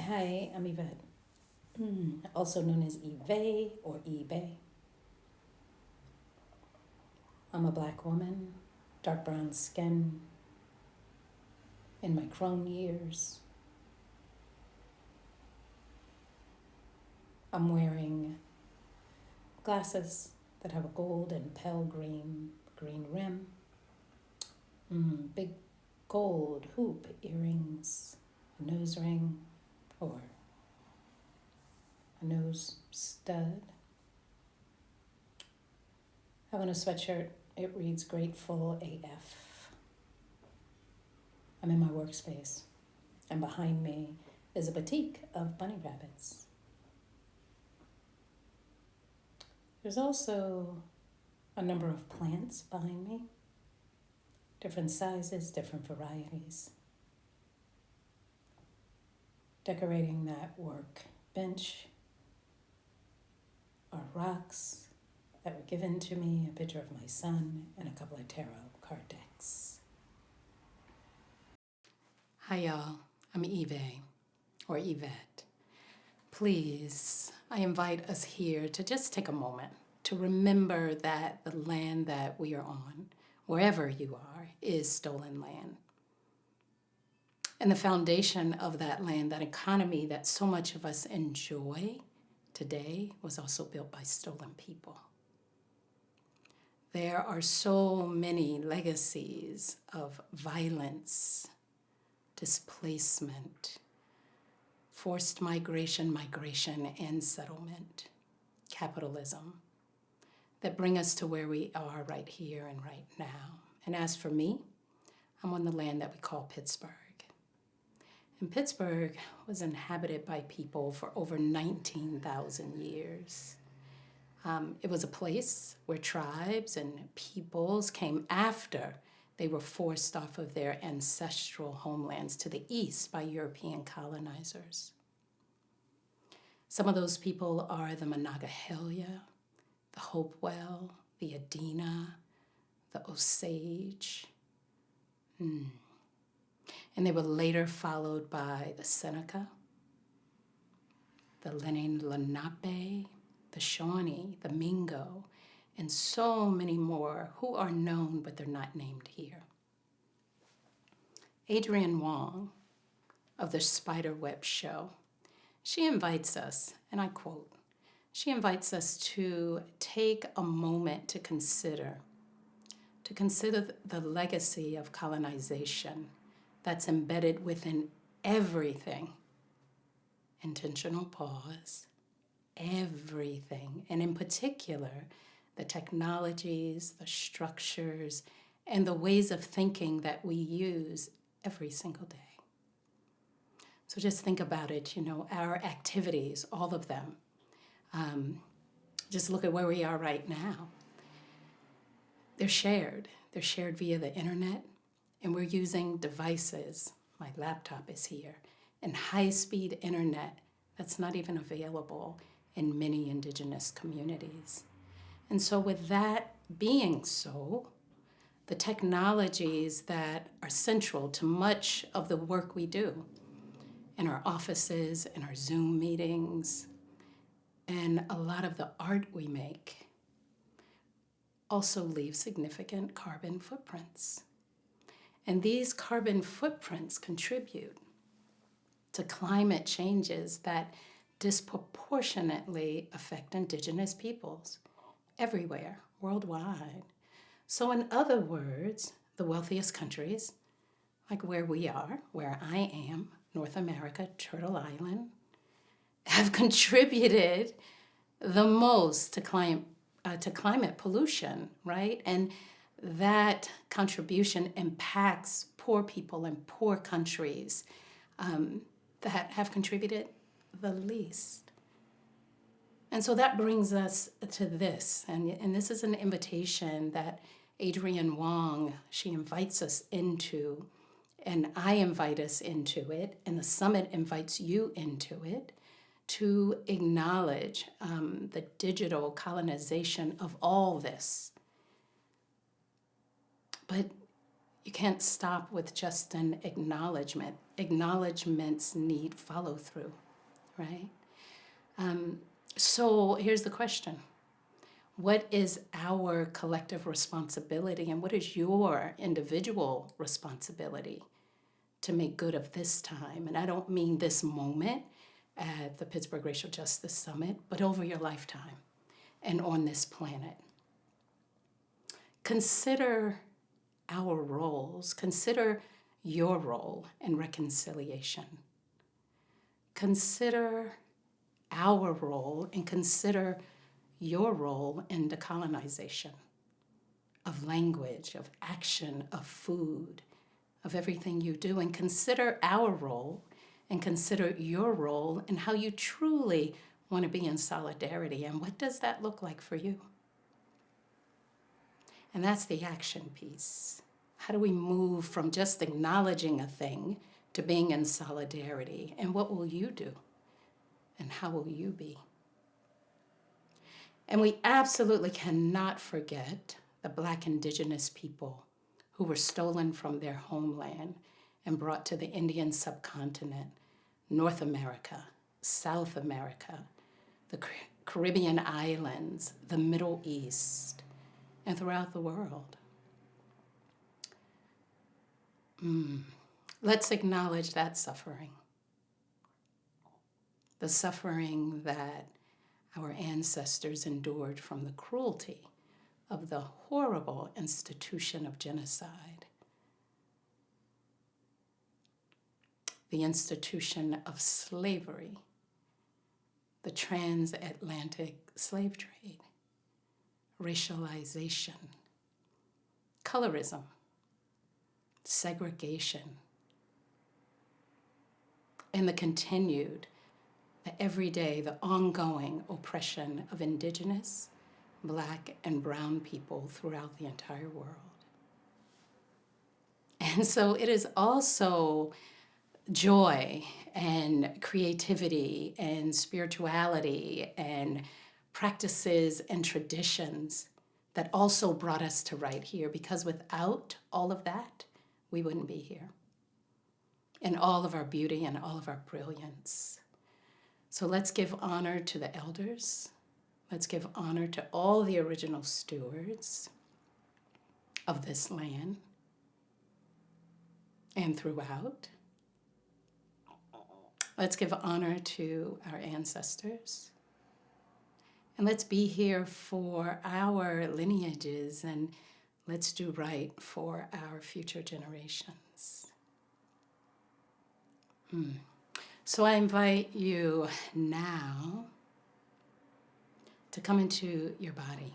Hi, I'm Yvette, also known as Yvette or eBay. I'm a black woman, dark brown skin, in my crone years. I'm wearing glasses that have a gold and pale green rim, big gold hoop earrings, a nose ring, or a nose stud. I have on a sweatshirt. It reads Grateful AF. I'm in my workspace, and behind me is a boutique of bunny rabbits. There's also a number of plants behind me, different sizes, different varieties. Decorating that workbench are rocks that were given to me, a picture of my son, and a couple of tarot card decks. Hi y'all, I'm Eve, or Yvette. Please, I invite us here to just take a moment to remember that the land that we are on, wherever you are, is stolen land. And the foundation of that land, that economy that so much of us enjoy today, was also built by stolen people. There are so many legacies of violence, displacement, forced migration, and settlement, capitalism, that bring us to where we are right here and right now. And as for me, I'm on the land that we call Pittsburgh. And Pittsburgh was inhabited by people for over 19,000 years. It was a place where tribes and peoples came after they were forced off of their ancestral homelands to the east by European colonizers. Some of those people are the Monongahela, the Hopewell, the Adena, the Osage. And they were later followed by the Seneca, the Lenape, the Shawnee, the Mingo, and so many more who are known, but they're not named here. Adrienne Wong of the Spiderweb Show, she invites us, and I quote, she invites us to take a moment to consider the legacy of colonization that's embedded within everything. Intentional pause, everything, and in particular, the technologies, the structures, and the ways of thinking that we use every single day. So just think about it, our activities, all of them. Just look at where we are right now. They're shared via the internet, and we're using devices. My laptop is here, and high-speed internet that's not even available in many indigenous communities. And so with that being so, the technologies that are central to much of the work we do in our offices, in our Zoom meetings, and a lot of the art we make also leave significant carbon footprints. And these carbon footprints contribute to climate changes that disproportionately affect indigenous peoples everywhere, worldwide. So in other words, the wealthiest countries, like where we are, where I am, North America, Turtle Island, have contributed the most to climate pollution, right? And that contribution impacts poor people in poor countries that have contributed the least. And so that brings us to this, and this is an invitation that Adrienne Wong, she invites us into, and I invite us into it, and the summit invites you into it, to acknowledge the digital colonization of all this. But you can't stop with just an acknowledgement. acknowledgments need follow through, right? So here's the question. What is our collective responsibility and what is your individual responsibility to make good of this time? And I don't mean this moment at the Pittsburgh Racial Justice Summit, but over your lifetime and on this planet. Consider our roles. Consider your role in reconciliation. Consider our role and consider your role in decolonization of language, of action, of food, of everything you do. And consider our role and consider your role in how you truly want to be in solidarity. And what does that look like for you? And that's the action piece. How do we move from just acknowledging a thing to being in solidarity? And what will you do? And how will you be? And we absolutely cannot forget the Black indigenous people who were stolen from their homeland and brought to the Indian subcontinent, North America, South America, the Caribbean islands, the Middle East, and throughout the world. Let's acknowledge that suffering. The suffering that our ancestors endured from the cruelty of the horrible institution of genocide, the institution of slavery, the transatlantic slave trade, racialization, colorism, segregation, and the continued, the everyday, the ongoing oppression of indigenous, Black, and brown people throughout the entire world. And so it is also joy and creativity and spirituality and practices and traditions that also brought us to right here, because without all of that, we wouldn't be here. And all of our beauty and all of our brilliance. So let's give honor to the elders. Let's give honor to all the original stewards of this land and throughout. Let's give honor to our ancestors. And let's be here for our lineages, and let's do right for our future generations. So I invite you now to come into your body.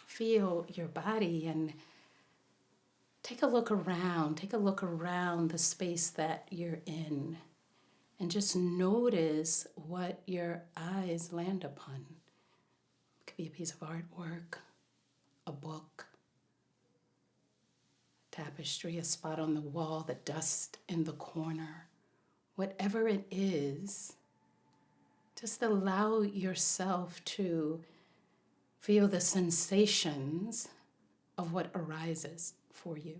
Feel your body and take a look around. Take a look around the space that you're in. And just notice what your eyes land upon. It could be a piece of artwork, a book, tapestry, a spot on the wall, the dust in the corner. Whatever it is, just allow yourself to feel the sensations of what arises for you.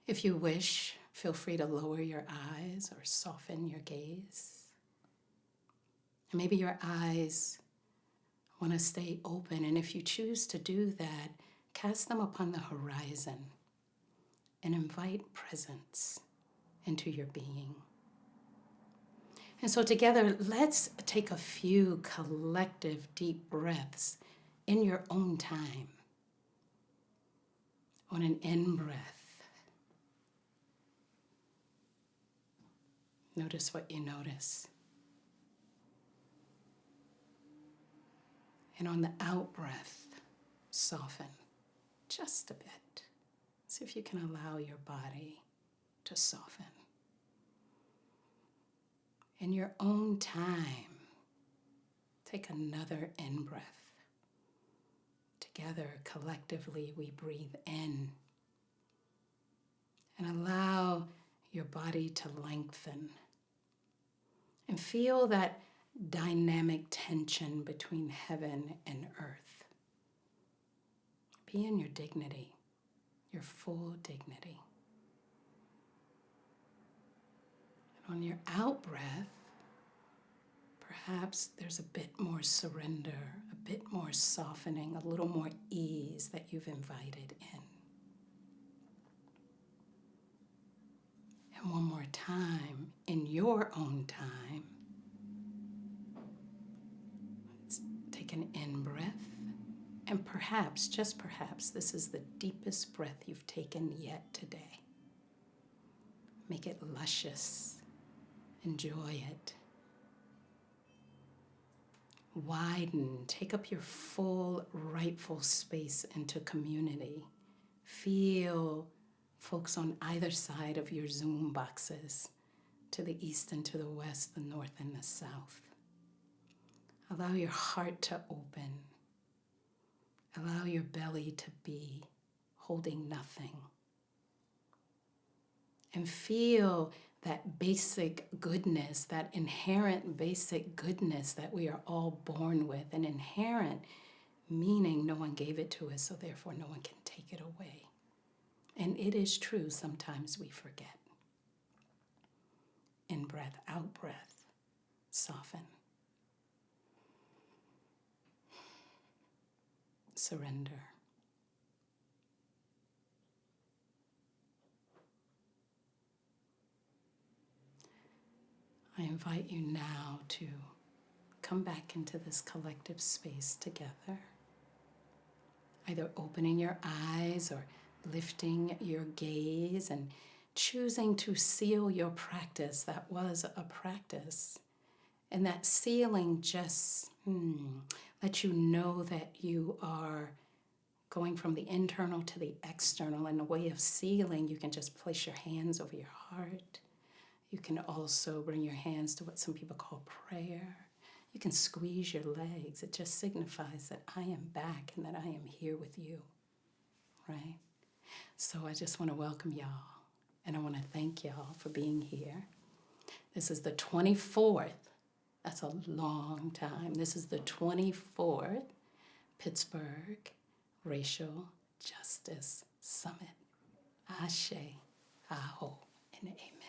If you wish, feel free to lower your eyes or soften your gaze. And maybe your eyes want to stay open, and if you choose to do that, cast them upon the horizon and invite presence into your being. And so together, let's take a few collective deep breaths in your own time. On an in-breath, notice what you notice. And on the out-breath, soften just a bit. See if you can allow your body to soften. In your own time, take another in-breath. Together, collectively, we breathe in and allow your body to lengthen. And feel that dynamic tension between heaven and earth. Be in your dignity, your full dignity. And on your out breath, perhaps there's a bit more surrender, a bit more softening, a little more ease that you've invited in. And one more time, in your own time, let's take an in-breath. And perhaps, just perhaps, this is the deepest breath you've taken yet today. Make it luscious. Enjoy it. Widen. Take up your full, rightful space into community. Feel folks on either side of your Zoom boxes, to the east and to the west, the north and the south. Allow your heart to open. Allow your belly to be holding nothing. And feel that basic goodness, that inherent basic goodness that we are all born with. An inherent meaning no one gave it to us, so therefore no one can take it away. And it is true, sometimes we forget. In breath, out breath, soften. Surrender. I invite you now to come back into this collective space together, either opening your eyes or lifting your gaze and choosing to seal your practice that was a practice. And that sealing just lets you know that you are going from the internal to the external. In a way of sealing, you can just place your hands over your heart. You can also bring your hands to what some people call prayer. You can squeeze your legs. It just signifies that I am back and that I am here with you, right? So I just want to welcome y'all, and I want to thank y'all for being here. This is the 24th. That's a long time. This is the 24th Pittsburgh Racial Justice Summit. Ashe, Aho, and Amen.